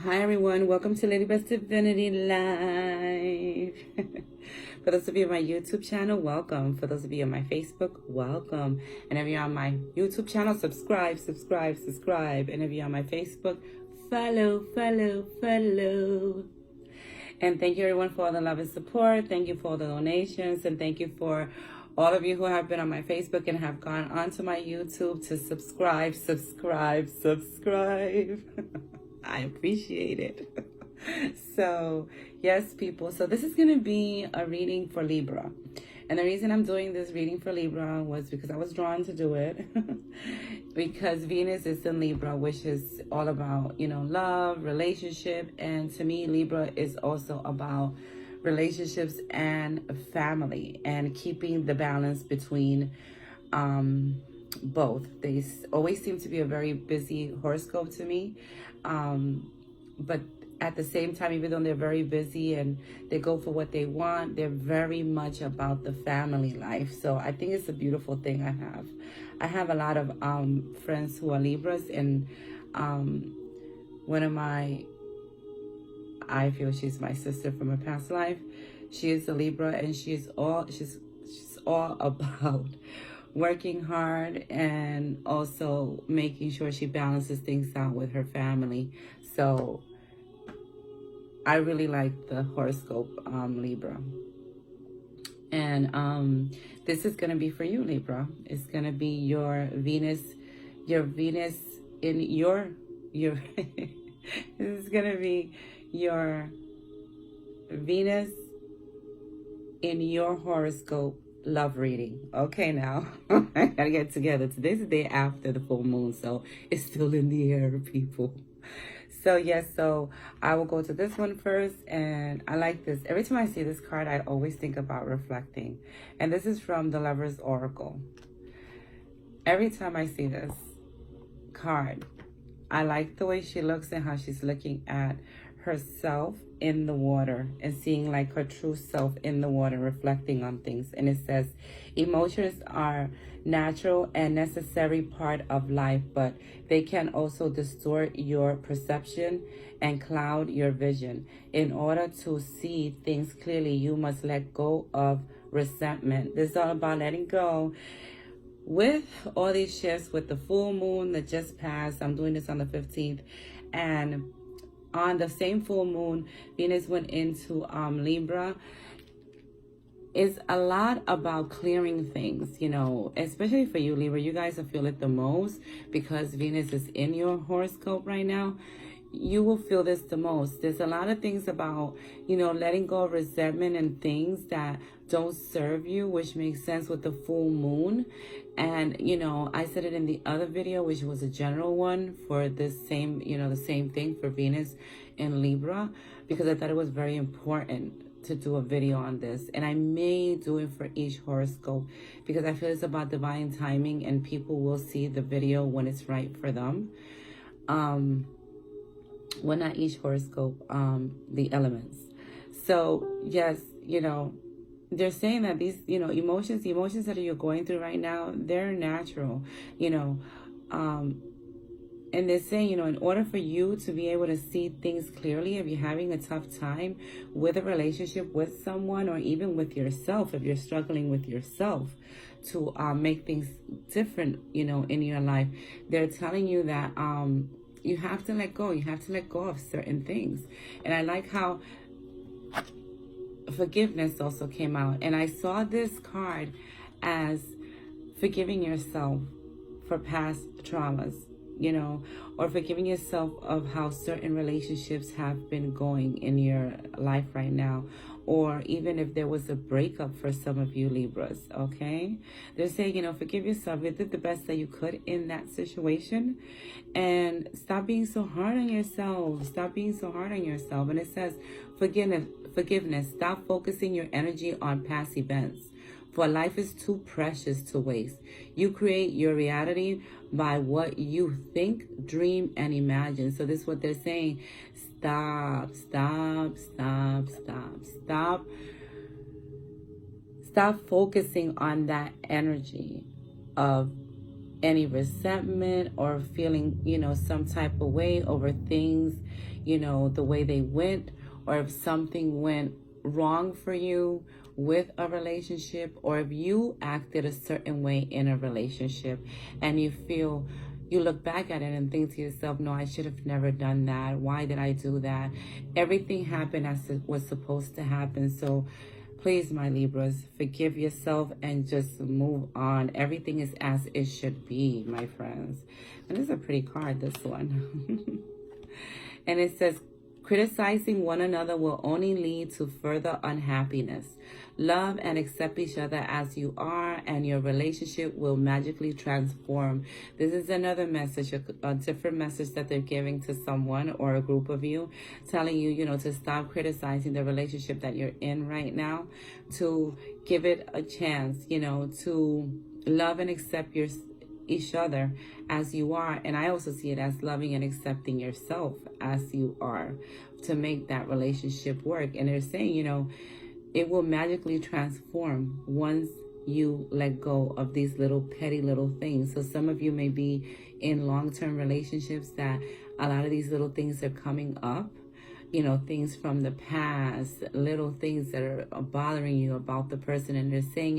Hi everyone, welcome to Lady's Divinity Live. For those of you on my YouTube channel, welcome. For those of you on my Facebook, welcome. And if you're on my YouTube channel, subscribe. And if you're on my Facebook, follow. And thank you everyone for all the love and support. Thank you for all the donations. And thank you for all of you who have been on my Facebook and have gone onto my YouTube to subscribe. I appreciate it. So, yes, people. So this is going to be a reading for Libra. And the reason I'm doing this reading for Libra was because I was drawn to do it. Because Venus is in Libra, which is all about, love, relationship. And to me, Libra is also about relationships and family and keeping the balance between both. They always seem to be a very busy horoscope to me. But at the same time, even though they're very busy and they go for what they want, they're very much about the family life. So I think it's a beautiful thing I have a lot of friends who are Libras, and one of my, I feel she's my sister from a past life. She is a Libra, and she's all about working hard and also making sure she balances things out with her family. So I really like the horoscope, Libra. And this is going to be for you, Libra. It's going to be your Venus in your this is going to be your Venus in your horoscope love reading. Okay, now I gotta get together. Today's the day after the full moon, so it's still in the air, people. So yes, so I will go to this one first, and I like this. Every time I see this card, I always think about reflecting. And this is from the Lover's Oracle. Every time I see this card, I like the way she looks and how she's looking at herself in the water and seeing like her true self in the water, reflecting on things. And it says, emotions are natural and necessary part of life, but they can also distort your perception and cloud your vision. In order to see things clearly, you must let go of resentment. This is all about letting go. With all these shifts, with the full moon that just passed, I'm doing this on the 15th, and on the same full moon, Venus went into Libra. It's a lot about clearing things, especially for you, Libra. You guys will feel it the most because Venus is in your horoscope right now. You will feel this the most. There's a lot of things about, letting go of resentment and things that don't serve you, which makes sense with the full moon. And, I said it in the other video, which was a general one for this same, the same thing for Venus in Libra, because I thought it was very important to do a video on this. And I may do it for each horoscope because I feel it's about divine timing and people will see the video when it's right for them. Well, not each horoscope, the elements. So yes, they're saying that these, emotions that you're going through right now, they're natural, and they're saying, in order for you to be able to see things clearly, if you're having a tough time with a relationship with someone or even with yourself, if you're struggling with yourself to make things different, in your life, they're telling you that you have to let go. You have to let go of certain things. And I like how forgiveness also came out. And I saw this card as forgiving yourself for past traumas, or forgiving yourself of how certain relationships have been going in your life right now. Or even if there was a breakup for some of you Libras, okay? They're saying, forgive yourself. You did the best that you could in that situation. And stop being so hard on yourself. Stop being so hard on yourself. And it says, forgiveness. Stop focusing your energy on past events. For life is too precious to waste. You create your reality by what you think, dream, and imagine. So this is what they're saying. Stop focusing on that energy of any resentment or feeling, some type of way over things, the way they went, or if something went wrong for you with a relationship, or if you acted a certain way in a relationship and you look back at it and think to yourself, no, I should have never done that. Why did I do that? Everything happened as it was supposed to happen. So please, my Libras, forgive yourself and just move on. Everything is as it should be, my friends. And this is a pretty card, this one. And it says, criticizing one another will only lead to further unhappiness. Love and accept each other as you are, and your relationship will magically transform. This is another message, a different message that they're giving to someone or a group of you, telling you, to stop criticizing the relationship that you're in right now, to give it a chance, to love and accept each other as you are. And I also see it as loving and accepting yourself as you are, to make that relationship work. And they're saying, it will magically transform once you let go of these little petty little things. So some of you may be in long-term relationships that a lot of these little things are coming up, things from the past, little things that are bothering you about the person. And they're saying,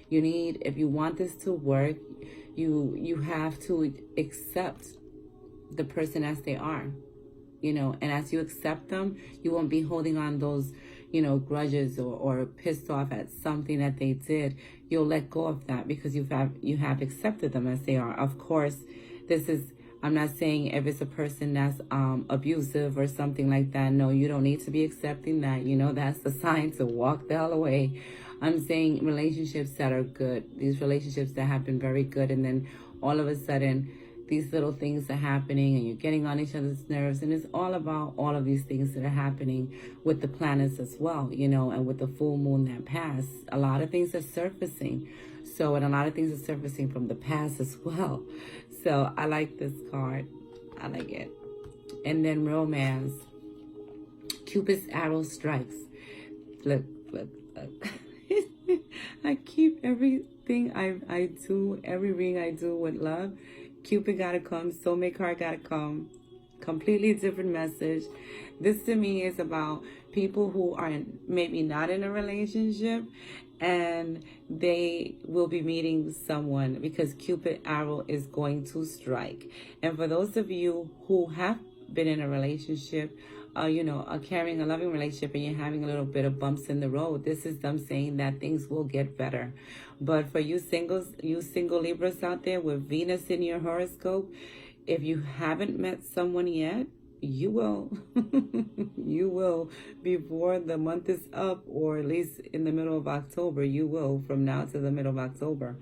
if you want this to work, you have to accept the person as they are, and as you accept them, you won't be holding on those, grudges or pissed off at something that they did. You'll let go of that because you have accepted them as they are. Of course, I'm not saying if it's a person that's abusive or something like that. No, you don't need to be accepting that. That's the sign to walk the hell away. I'm saying relationships that are good, these relationships that have been very good, and then all of a sudden these little things are happening and you're getting on each other's nerves. And it's all about all of these things that are happening with the planets as well, and with the full moon that passed. A lot of things are surfacing. So, and a lot of things are surfacing from the past as well. So I like this card. I like it. And then romance. Cupid's arrow strikes. Look. I keep everything I do, every ring I do with love. Cupid gotta come, soulmate card gotta come. Completely different message. This to me is about people who are maybe not in a relationship and they will be meeting someone because Cupid arrow is going to strike. And for those of you who have been in a relationship, carrying a loving relationship, and you're having a little bit of bumps in the road, this is them saying that things will get better. But for you single Libras out there with Venus in your horoscope, if you haven't met someone yet, you will. You will before the month is up, or at least in the middle of October. You will, from now to the middle of October.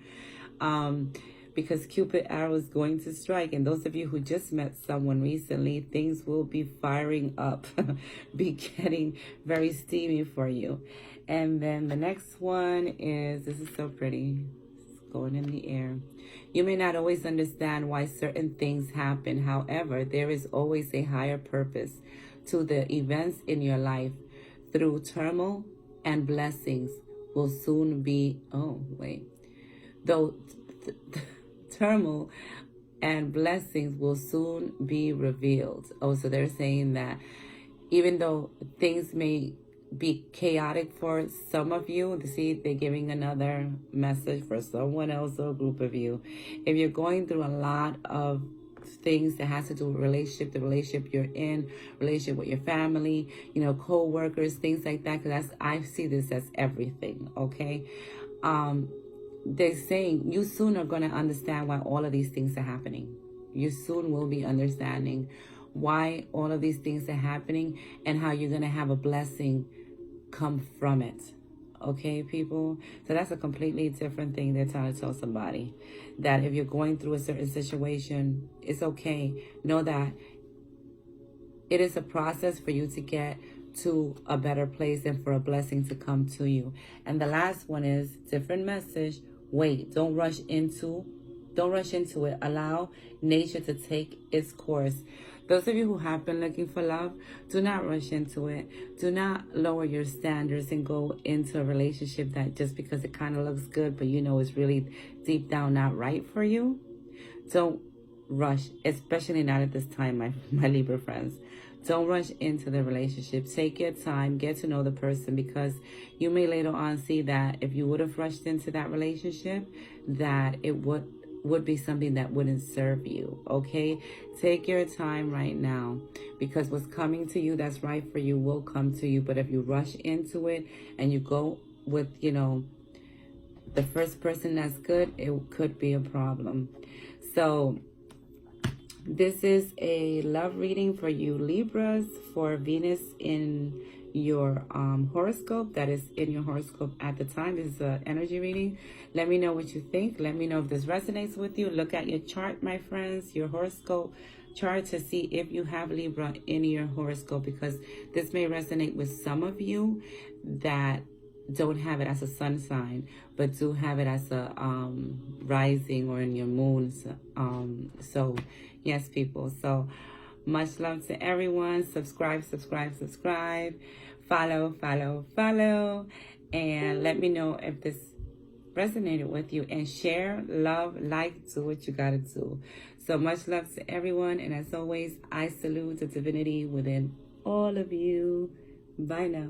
Because Cupid arrow is going to strike. And those of you who just met someone recently, things will be firing up, be getting very steamy for you. And then the next one is, this is so pretty, it's going in the air. You may not always understand why certain things happen. However, there is always a higher purpose to the events in your life. Through turmoil and blessings will soon be, turmoil and blessings will soon be revealed. So they're saying that even though things may be chaotic for some of you, see, they're giving another message for someone else or a group of you. If you're going through a lot of things that has to do with relationship, the relationship you're in, relationship with your family, co-workers, things like that, because I see this as everything, okay? They're saying you soon are going to understand why all of these things are happening. You soon will be understanding why all of these things are happening and how you're going to have a blessing come from it. Okay, people? So that's a completely different thing they're trying to tell somebody. That if you're going through a certain situation, it's okay. Know that it is a process for you to get to a better place and for a blessing to come to you. And the last one is different message. Wait, don't rush into it. Allow nature to take its course. Those of you who have been looking for love, do not rush into it. Do not lower your standards and go into a relationship that just because it kind of looks good, but it's really deep down not right for you. Don't rush, especially not at this time, my Libra friends. Don't rush into the relationship. Take your time, get to know the person, because you may later on see that if you would have rushed into that relationship, that it would be something that wouldn't serve you. Okay, take your time right now, because what's coming to you that's right for you will come to you. But if you rush into it and you go with, you know, the first person that's good, it could be a problem. So this is a love reading for you Libras, for Venus in your horoscope, that is in your horoscope at the time. This is an energy reading. Let me know what you think. Let me know if this resonates with you. Look at your chart, my friends, your horoscope chart, to see if you have Libra in your horoscope, because this may resonate with some of you that don't have it as a sun sign, but do have it as a rising or in your moons. So yes, people. So much love to everyone. Subscribe, subscribe, subscribe. Follow, follow, follow. And let me know if this resonated with you. And share, love, like, do what you gotta do. So much love to everyone. And as always, I salute the divinity within all of you. Bye now.